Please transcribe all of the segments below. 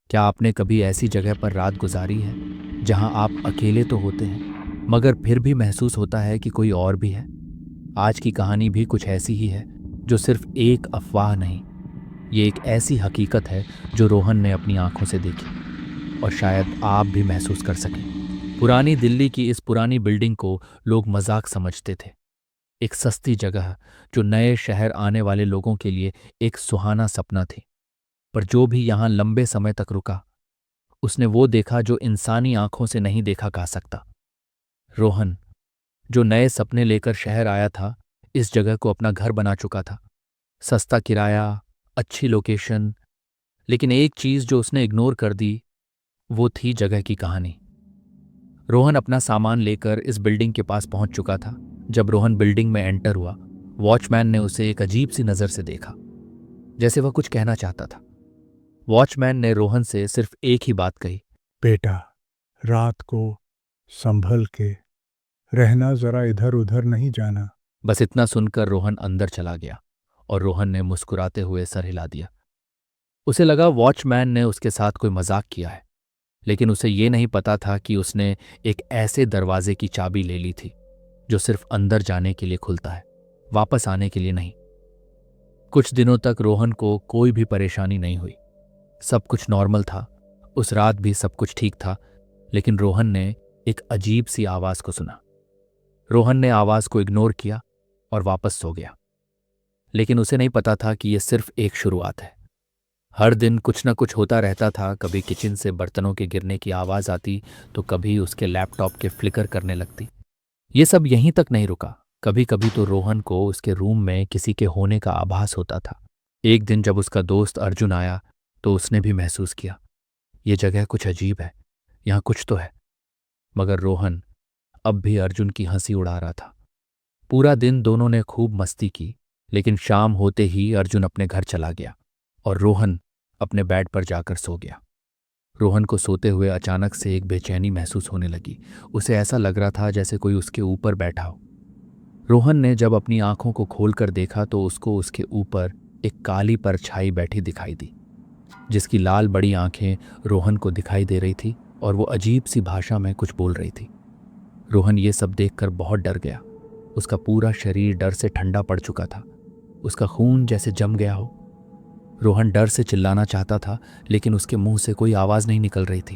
क्या आपने कभी ऐसी जगह पर रात गुजारी है जहां आप अकेले तो होते हैं मगर फिर भी महसूस होता है कि कोई और भी है? आज की कहानी भी कुछ ऐसी ही है, जो सिर्फ एक अफवाह नहीं, ये एक ऐसी हकीकत है जो रोहन ने अपनी आंखों से देखी और शायद आप भी महसूस कर सकें। पुरानी दिल्ली की इस पुरानी बिल्डिंग को लोग मजाक समझते थे, एक सस्ती जगह जो नए शहर आने वाले लोगों के लिए एक सुहाना सपना थी। पर जो भी यहां लंबे समय तक रुका, उसने वो देखा जो इंसानी आंखों से नहीं देखा जा सकता। रोहन, जो नए सपने लेकर शहर आया था, इस जगह को अपना घर बना चुका था। सस्ता किराया, अच्छी लोकेशन, लेकिन एक चीज जो उसने इग्नोर कर दी, वो थी जगह की कहानी। रोहन अपना सामान लेकर इस बिल्डिंग के पास पहुंच चुका था। जब रोहन बिल्डिंग में एंटर हुआ, वॉचमैन ने उसे एक अजीब सी नजर से देखा, जैसे वह कुछ कहना चाहता था। वॉचमैन ने रोहन से सिर्फ एक ही बात कही। बेटा, रात को संभल के रहना, जरा इधर उधर नहीं जाना। बस इतना सुनकर रोहन अंदर चला गया और रोहन ने मुस्कुराते हुए सर हिला दिया। उसे लगा वॉचमैन ने उसके साथ कोई मजाक किया है, लेकिन उसे ये नहीं पता था कि उसने एक ऐसे दरवाजे की चाबी ले ली थी जो सिर्फ अंदर जाने के लिए खुलता है, वापस आने के लिए नहीं। कुछ दिनों तक रोहन को कोई भी परेशानी नहीं हुई, सब कुछ नॉर्मल था। उस रात भी सब कुछ ठीक था, लेकिन रोहन ने एक अजीब सी आवाज को सुना। रोहन ने आवाज को इग्नोर किया और वापस सो गया। लेकिन उसे नहीं पता था कि यह सिर्फ एक शुरुआत है। हर दिन कुछ न कुछ होता रहता था। कभी किचन से बर्तनों के गिरने की आवाज आती, तो कभी उसके लैपटॉप के फ्लिकर करने लगती। ये सब यहीं तक नहीं रुका। कभी कभी तो रोहन को उसके रूम में किसी के होने का आभास होता था। एक दिन जब उसका दोस्त अर्जुन आया, तो उसने भी महसूस किया, ये जगह कुछ अजीब है, यहाँ कुछ तो है। मगर रोहन अब भी अर्जुन की हंसी उड़ा रहा था। पूरा दिन दोनों ने खूब मस्ती की, लेकिन शाम होते ही अर्जुन अपने घर चला गया और रोहन अपने बेड पर जाकर सो गया। रोहन को सोते हुए अचानक से एक बेचैनी महसूस होने लगी। उसे ऐसा लग रहा था जैसे कोई उसके ऊपर बैठा हो। रोहन ने जब अपनी आंखों को खोलकर देखा, तो उसको उसके ऊपर एक काली परछाई बैठी दिखाई दी, जिसकी लाल बड़ी आंखें रोहन को दिखाई दे रही थी और वो अजीब सी भाषा में कुछ बोल रही थी। रोहन ये सब देखकर बहुत डर गया। उसका पूरा शरीर डर से ठंडा पड़ चुका था, उसका खून जैसे जम गया हो। रोहन डर से चिल्लाना चाहता था, लेकिन उसके मुंह से कोई आवाज नहीं निकल रही थी।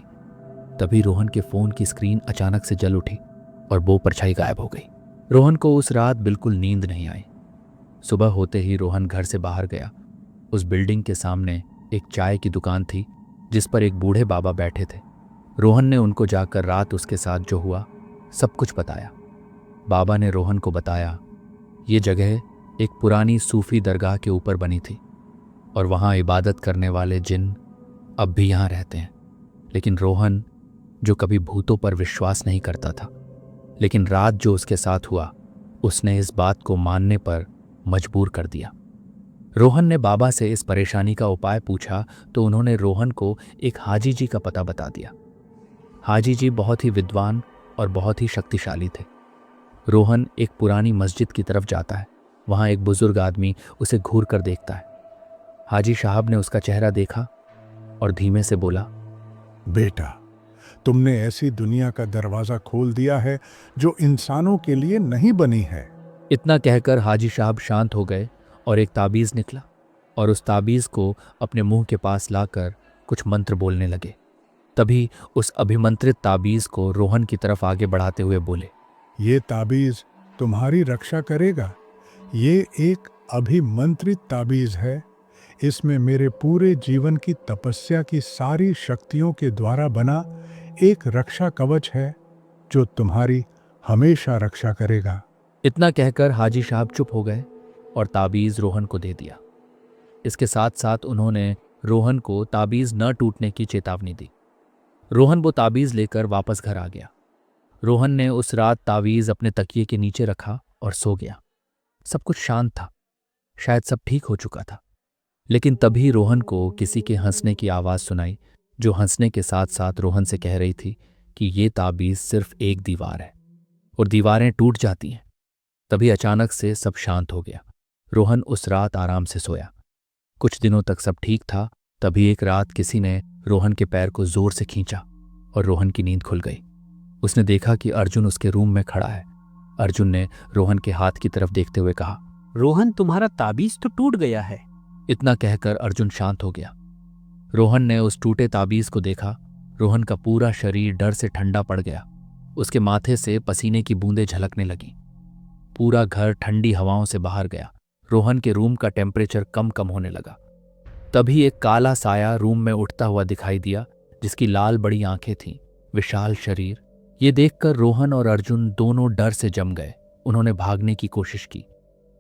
तभी रोहन के फोन की स्क्रीन अचानक से जल उठी और वो परछाई गायब हो गई। रोहन को उस रात बिल्कुल नींद नहीं आई। सुबह होते ही रोहन घर से बाहर गया। उस बिल्डिंग के सामने एक चाय की दुकान थी, जिस पर एक बूढ़े बाबा बैठे थे। रोहन ने उनको जाकर रात उसके साथ जो हुआ सब कुछ बताया। बाबा ने रोहन को बताया, ये जगह एक पुरानी सूफी दरगाह के ऊपर बनी थी और वहाँ इबादत करने वाले जिन अब भी यहाँ रहते हैं। लेकिन रोहन, जो कभी भूतों पर विश्वास नहीं करता था, लेकिन रात जो उसके साथ हुआ, उसने इस बात को मानने पर मजबूर कर दिया। रोहन ने बाबा से इस परेशानी का उपाय पूछा, तो उन्होंने रोहन को एक हाजी जी का पता बता दिया। हाजी जी बहुत ही विद्वान और बहुत ही शक्तिशाली थे। रोहन एक पुरानी मस्जिद की तरफ जाता है। वहां एक बुजुर्ग आदमी उसे घूर कर देखता है। हाजी साहब ने उसका चेहरा देखा और धीमे से बोला, बेटा, तुमने ऐसी दुनिया का दरवाजा खोल दिया है जो इंसानों के लिए नहीं बनी है। इतना कहकर हाजी साहब शांत हो गए और एक ताबीज निकला और उस ताबीज को अपने मुंह के पास लाकर कुछ मंत्र बोलने लगे। तभी उस अभिमंत्रित ताबीज को रोहन की तरफ आगे बढ़ाते हुए बोले, ये ताबीज तुम्हारी रक्षा करेगा। ये एक अभिमंत्रित ताबीज है। इसमें मेरे पूरे जीवन की तपस्या की सारी शक्तियों के द्वारा बना एक रक्षा कवच है, जो तुम्हारी हमेशा रक्षा करेगा। इतना कहकर हाजी साहब चुप हो गए और ताबीज रोहन को दे दिया। इसके साथ साथ उन्होंने रोहन को ताबीज न टूटने की चेतावनी दी। रोहन वो ताबीज लेकर वापस घर आ गया। रोहन ने उस रात तावीज अपने तकिए के नीचे रखा और सो गया। सब कुछ शांत था, शायद सब ठीक हो चुका था। लेकिन तभी रोहन को किसी के हंसने की आवाज सुनाई, जो हंसने के साथ साथ रोहन से कह रही थी कि ये ताबीज सिर्फ एक दीवार है और दीवारें टूट जाती हैं। तभी अचानक से सब शांत हो गया। रोहन उस रात आराम से सोया। कुछ दिनों तक सब ठीक था। तभी एक रात किसी ने रोहन के पैर को जोर से खींचा और रोहन की नींद खुल गई। उसने देखा कि अर्जुन उसके रूम में खड़ा है। अर्जुन ने रोहन के हाथ की तरफ देखते हुए कहा, रोहन, तुम्हारा ताबीज तो टूट गया है। इतना कहकर अर्जुन शांत हो गया। रोहन ने उस टूटे ताबीज को देखा। रोहन का पूरा शरीर डर से ठंडा पड़ गया। उसके माथे से पसीने की बूंदें झलकने लगीं। पूरा घर ठंडी हवाओं से बाहर गया। रोहन के रूम का टेम्परेचर कम कम होने लगा। तभी एक काला साया रूम में उठता हुआ दिखाई दिया, जिसकी लाल बड़ी आंखें थीं, विशाल शरीर। ये देखकर रोहन और अर्जुन दोनों डर से जम गए। उन्होंने भागने की कोशिश की,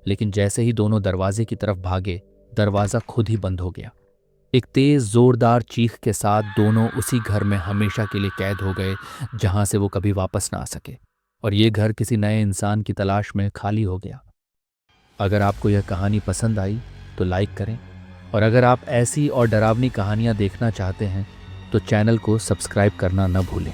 लेकिन जैसे ही दोनों दरवाजे की तरफ भागे, दरवाजा खुद ही बंद हो गया। एक तेज जोरदार चीख के साथ दोनों उसी घर में हमेशा के लिए कैद हो गए, जहां से वो कभी वापस ना आ सके। और ये घर किसी नए इंसान की तलाश में खाली हो गया। अगर आपको यह कहानी पसंद आई तो लाइक करें, और अगर आप ऐसी और डरावनी कहानियां देखना चाहते हैं तो चैनल को सब्सक्राइब करना न भूलें।